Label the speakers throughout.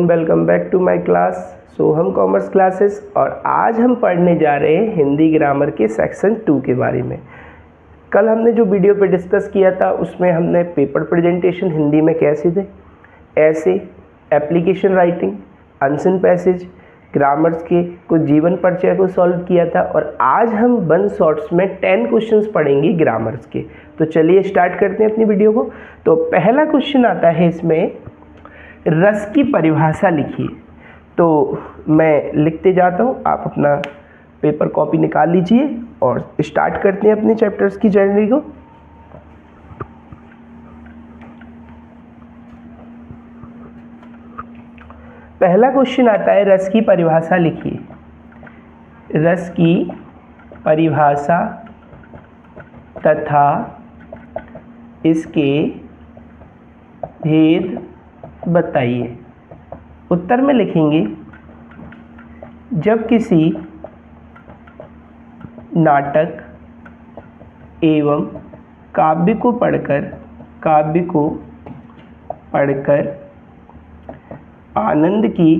Speaker 1: Welcome back to my class Soham commerce classes. और आज हम पढ़ने जा रहे हैं हिंदी ग्रामर के सेक्शन 2 के बारे में। कल हमने जो वीडियो पे डिस्कस किया था उसमें हमने पेपर प्रेजेंटेशन हिंदी में कैसे दें, ऐसे, application writing, unseen passage, grammars के कुछ जीवन परिचय को सॉल्व किया था। और आज हम 1 शॉर्ट्स में 10 क्वेश्चंस पढ़ेंगे ग्रामर्स के। तो चलिए स्टार्ट करते हैं अपनी वीडियो को। तो पहला क्वेश्चन आता है इसमें, रस की परिभाषा लिखिए। तो मैं लिखते जाता हूँ, आप अपना पेपर कॉपी निकाल लीजिए और स्टार्ट करते हैं अपने चैप्टर्स की जर्नी को। पहला क्वेश्चन आता है, रस की परिभाषा लिखिए। रस की परिभाषा तथा इसके भेद बताइए। उत्तर में लिखेंगे, जब किसी नाटक एवं काव्य को पढ़कर आनंद की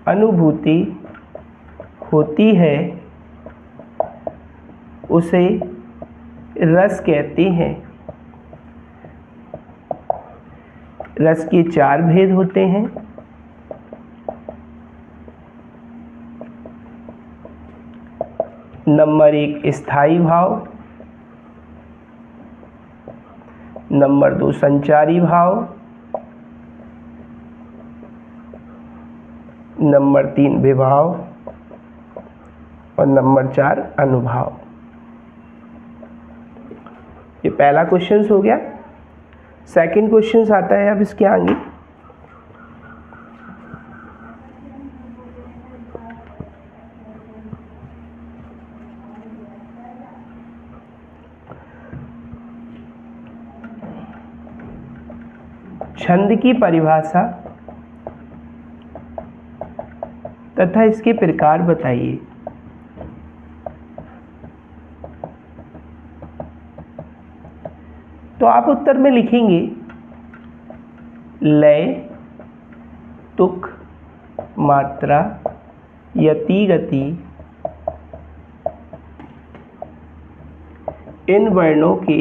Speaker 1: अनुभूति होती है, उसे रस कहते हैं। रस के 4 भेद होते हैं। नंबर 1 स्थायी भाव, नंबर 2 संचारी भाव, नंबर 3 विभाव और नंबर 4 अनुभाव। ये पहला क्वेश्चन हो गया। सेकंड क्वेश्चन आता है अब इसके आगे, छंद की परिभाषा तथा इसके प्रकार बताइए। तो आप उत्तर में लिखेंगे, लय, तुक, मात्रा, यति, गति, इन वर्णों के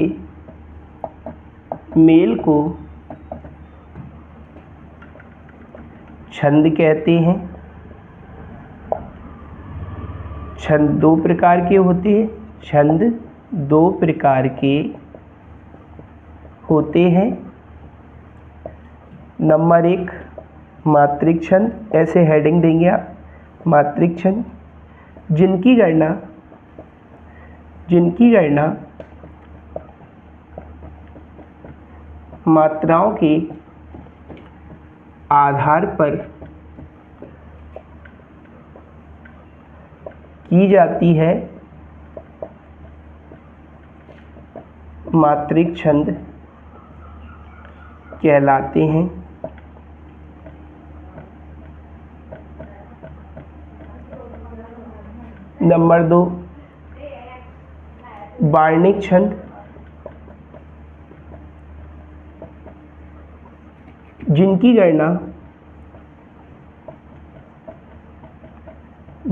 Speaker 1: मेल को छंद कहते हैं। छंद 2 प्रकार के होते हैं। छंद 2 प्रकार के होते हैं। नंबर 1 मात्रिक छंद, ऐसे हेडिंग देंगे आप, मात्रिक छंद, जिनकी गणना मात्राओं के आधार पर की जाती है, मात्रिक छंद कहलाते हैं। नंबर 2 वार्णिक छंद, जिनकी गणना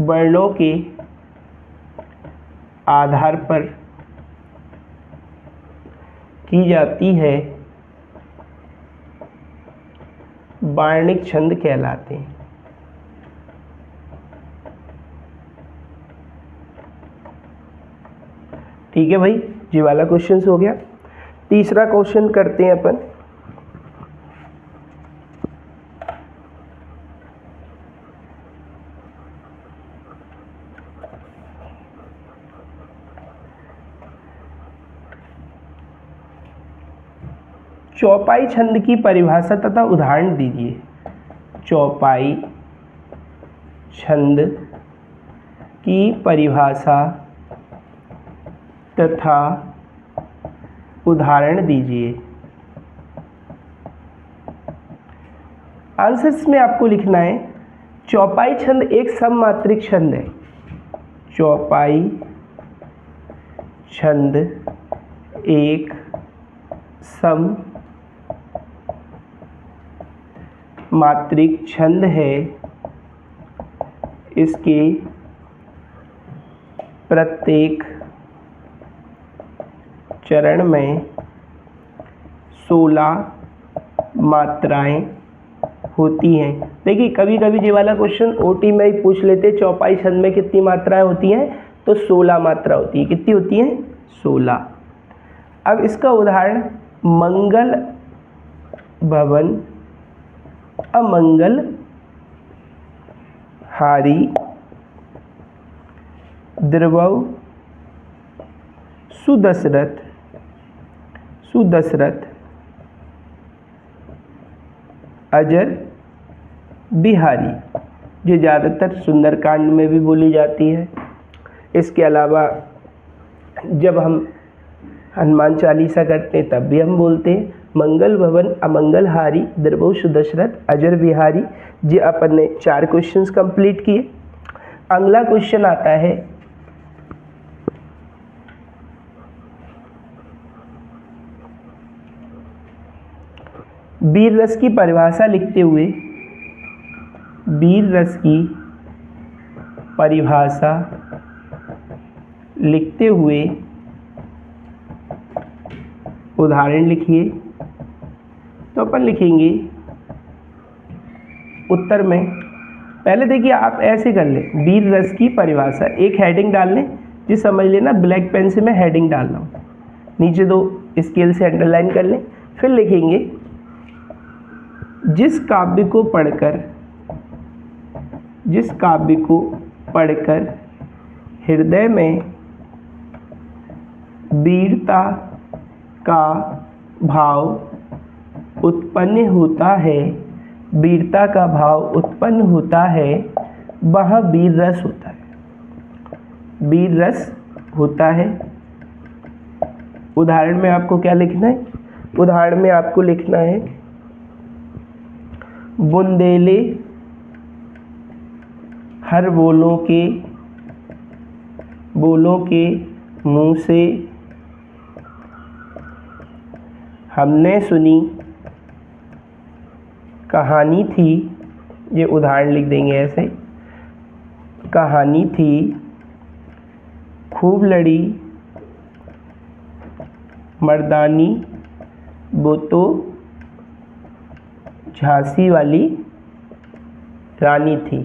Speaker 1: वर्णों के आधार पर की जाती है, वार्णिक छंद कहलाते हैं। ठीक है भाई, ये वाला क्वेश्चन हो गया। तीसरा क्वेश्चन करते हैं अपन। चौपाई छंद की परिभाषा तथा उदाहरण दीजिए। चौपाई छंद की परिभाषा तथा उदाहरण दीजिए। आंसर्स में आपको लिखना है, चौपाई छंद एक सममात्रिक छंद है। चौपाई छंद एक सम मात्रिक छंद है, इसके प्रत्येक चरण में 16 मात्राएं होती हैं। देखिए कभी कभी ये वाला क्वेश्चन ओटी में ही पूछ लेते, चौपाई छंद में कितनी मात्राएं होती हैं, तो 16 मात्रा होती है। कितनी होती हैं? 16। अब इसका उदाहरण मंगल भवन अमंगल हारी द्रवौ सुदशरथ अजर बिहारी, जो ज़्यादातर सुंदरकांड में भी बोली जाती है। इसके अलावा जब हम हनुमान चालीसा करते हैं तब भी हम बोलते हैं मंगल भवन अमंगल हारी द्रवौ सुदशरथ अजर बिहारी। ये अपन ने 4 क्वेश्चंस कंप्लीट किए। अगला क्वेश्चन आता है वीर रस की परिभाषा लिखते हुए, वीर रस की परिभाषा लिखते हुए उदाहरण लिखिए। तो अपन लिखेंगे उत्तर में, पहले देखिए आप ऐसे कर लें, वीर रस की परिभाषा, एक हेडिंग डाल लें, जी समझ लेना ब्लैक पेन से मैं हेडिंग डाल रहा हूँ, नीचे 2 स्केल से अंडरलाइन कर लें। फिर लिखेंगे जिस काव्य को पढ़कर हृदय में वीरता का भाव उत्पन्न होता है, वह वीर रस होता है। वीर रस होता है। उदाहरण में आपको क्या लिखना है? उदाहरण में आपको लिखना है बुंदेले हर बोलों के मुंह से हमने सुनी कहानी थी। ये उदाहरण लिख देंगे ऐसे, कहानी थी खूब लड़ी मर्दानी, वो तो झांसी वाली रानी थी।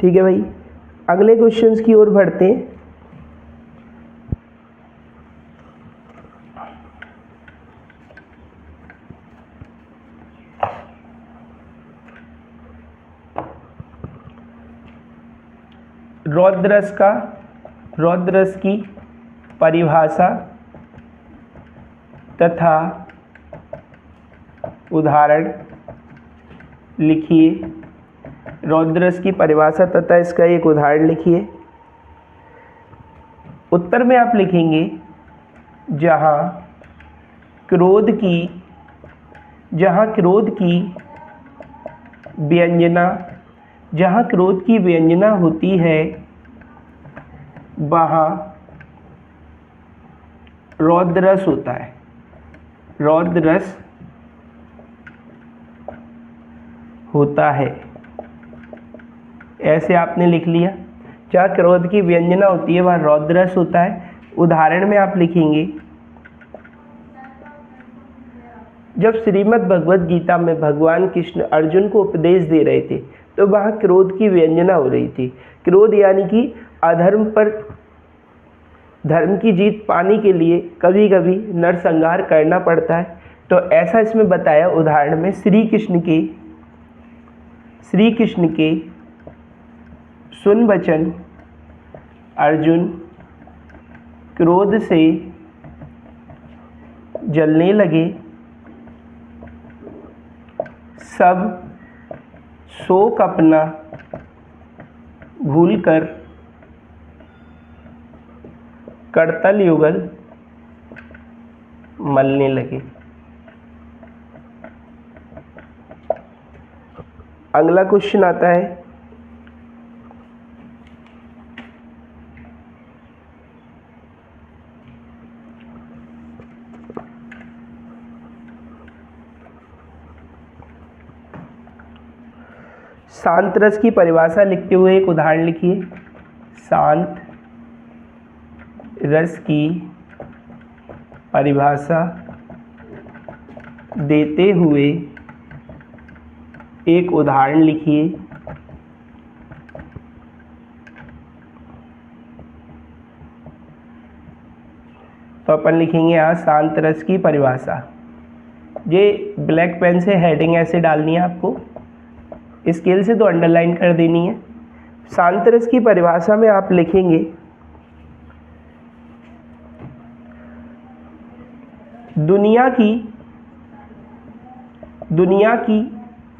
Speaker 1: ठीक है भाई, अगले क्वेश्चंस की ओर बढ़ते हैं। रौद्ररस की परिभाषा तथा उदाहरण लिखिए। रौद्ररस की परिभाषा तथा इसका एक उदाहरण लिखिए। उत्तर में आप लिखेंगे जहाँ क्रोध की व्यंजना होती है, वहाँ रौद्ररस होता है। रौद्ररस होता है, ऐसे आपने लिख लिया। जहाँ क्रोध की व्यंजना होती है वहाँ रौद्ररस होता है। उदाहरण में आप लिखेंगे जब श्रीमद् भगवद गीता में भगवान कृष्ण अर्जुन को उपदेश दे रहे थे तो वहाँ क्रोध की व्यंजना हो रही थी। क्रोध यानी कि अधर्म पर धर्म की जीत पाने के लिए कभी कभी नरसंहार करना पड़ता है। तो ऐसा इसमें बताया उदाहरण में, श्री कृष्ण के सुन वचन अर्जुन क्रोध से जलने लगे, सब शोक अपना भूलकर करतल युगल मलने लगे। अगला क्वेश्चन आता है शांत रस की परिभाषा लिखते हुए एक उदाहरण लिखिए। शांत रस की परिभाषा देते हुए एक उदाहरण लिखिए। तो अपन लिखेंगे यहाँ शांत रस की परिभाषा। ये ब्लैक पेन से हेडिंग ऐसे डालनी है आपको, स्केल से तो अंडरलाइन कर देनी है। शांत रस की परिभाषा में आप लिखेंगे दुनिया की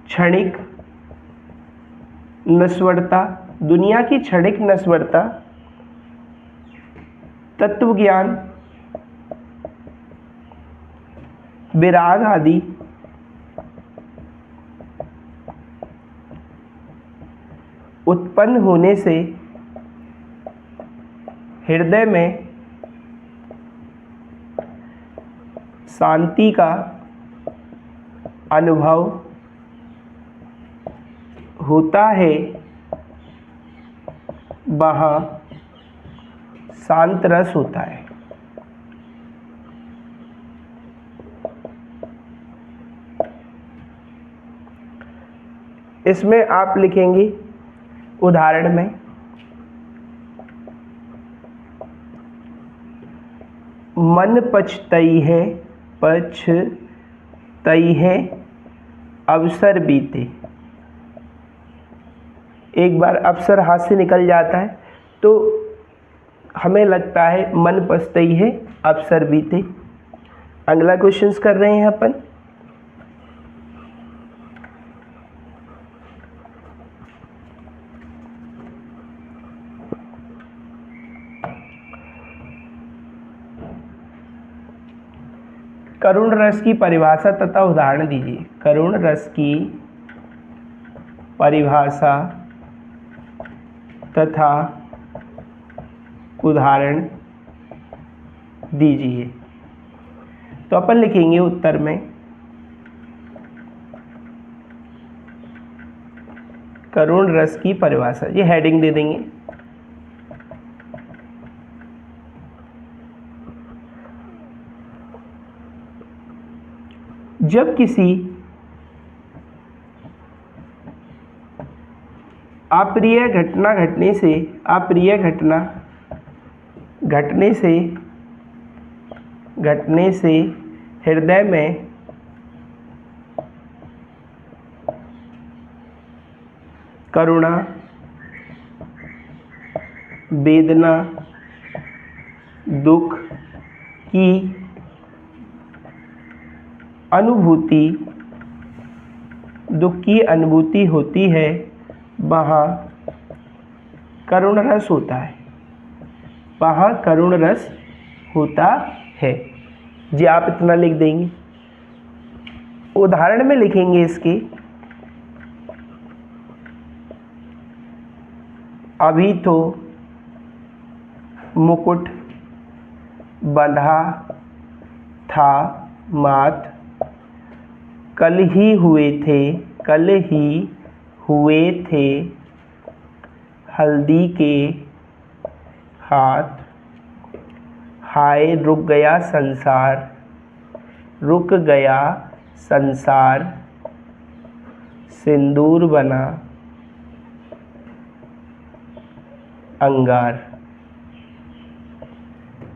Speaker 1: क्षणिक नश्वरता, तत्व ज्ञान, विराग आदि उत्पन्न होने से हृदय में शांति का अनुभव होता है, वहाँ शांत रस होता है। इसमें आप लिखेंगे उदाहरण में मन पछतई है अवसर बीते। एक बार अवसर हाथ से निकल जाता है तो हमें लगता है मन पछतई है अवसर बीते। अगला क्वेश्चंस कर रहे हैं अपन। करुण रस की परिभाषा तथा उदाहरण दीजिए। करुण रस की परिभाषा तथा उदाहरण दीजिए। तो अपन लिखेंगे उत्तर में करुण रस की परिभाषा, ये हेडिंग दे देंगे। जब किसी अप्रिय घटना घटने से हृदय में करुणा, वेदना, दुख की अनुभूति होती है, वहाँ करुण रस होता है। वहाँ करुण रस होता है। जी आप इतना लिख देंगे। उदाहरण में लिखेंगे इसके अभी तो मुकुट बंधा था माथ, कल ही हुए थे हल्दी के हाथ, हाय रुक गया संसार, सिंदूर बना अंगार।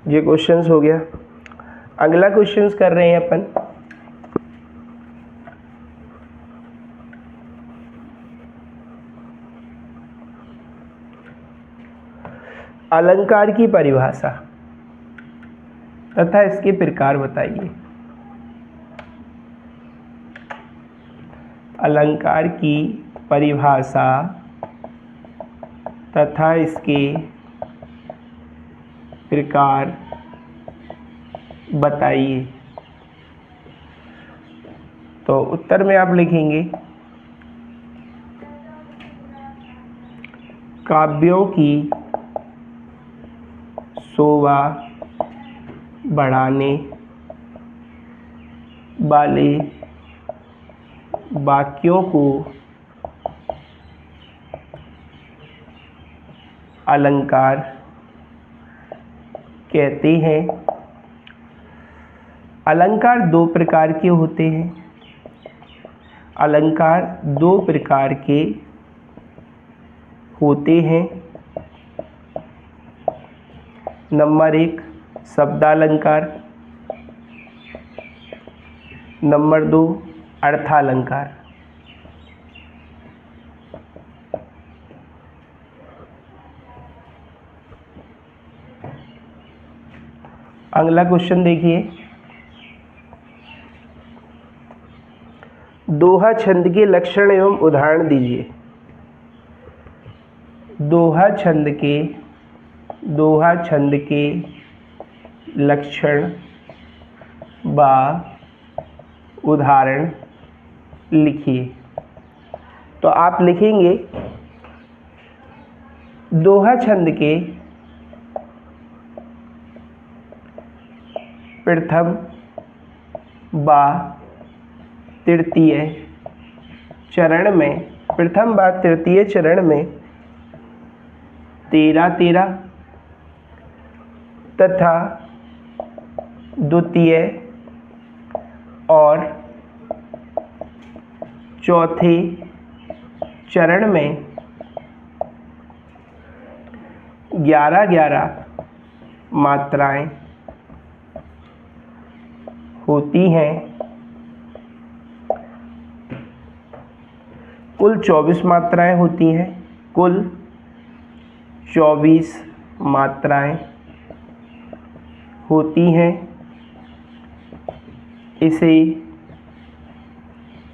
Speaker 1: ये क्वेश्चंस हो गया। अगला क्वेश्चंस कर रहे हैं अपन। अलंकार की परिभाषा तथा इसके प्रकार बताइए। अलंकार की परिभाषा तथा इसके प्रकार बताइए। तो उत्तर में आप लिखेंगे काव्यों की शोभा बढ़ाने वाले वाक्यों को अलंकार कहते हैं। अलंकार दो प्रकार के होते हैं। अलंकार दो प्रकार के होते हैं। नंबर 1 शब्दालंकार, नंबर 2 अर्थालंकार। अगला क्वेश्चन देखिए, दोहा छंद के लक्षण एवं उदाहरण दीजिए। दोहा छंद के लक्षण व उदाहरण लिखिए। तो आप लिखेंगे दोहा छंद के प्रथम व तृतीय चरण में, प्रथम व तृतीय चरण में 13-13 तथा द्वितीय और चौथे चरण में 11-11 मात्राएं होती हैं। कुल 24 मात्राएं होती हैं। कुल 24 मात्राएं होती हैं।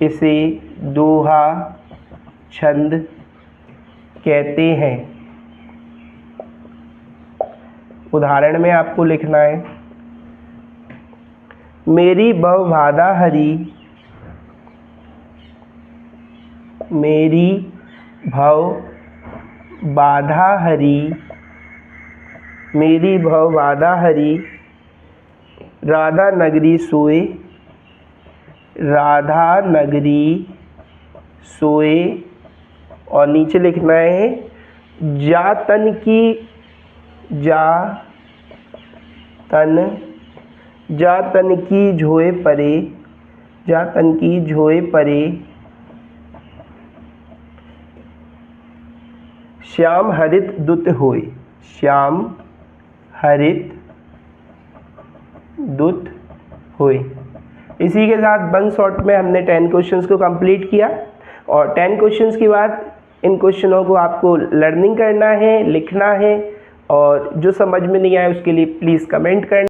Speaker 1: इसे दोहा छंद कहते हैं। उदाहरण में आपको लिखना है, मेरी भव बाधा हरी, मेरी भव बाधा हरी, मेरी भव बाधा हरी, राधा नगरी सोए, राधा नगरी सोए। और नीचे लिखना है, जातन की झोए परे, जातन की झोए परे, श्याम हरित दुत होय, श्याम हरित दुत होय। इसी के साथ वन शॉट में हमने 10 क्वेश्चंस को कंप्लीट किया। और 10 क्वेश्चंस के बाद इन क्वेश्चनों को आपको लर्निंग करना है, लिखना है, और जो समझ में नहीं आया उसके लिए प्लीज़ कमेंट करना।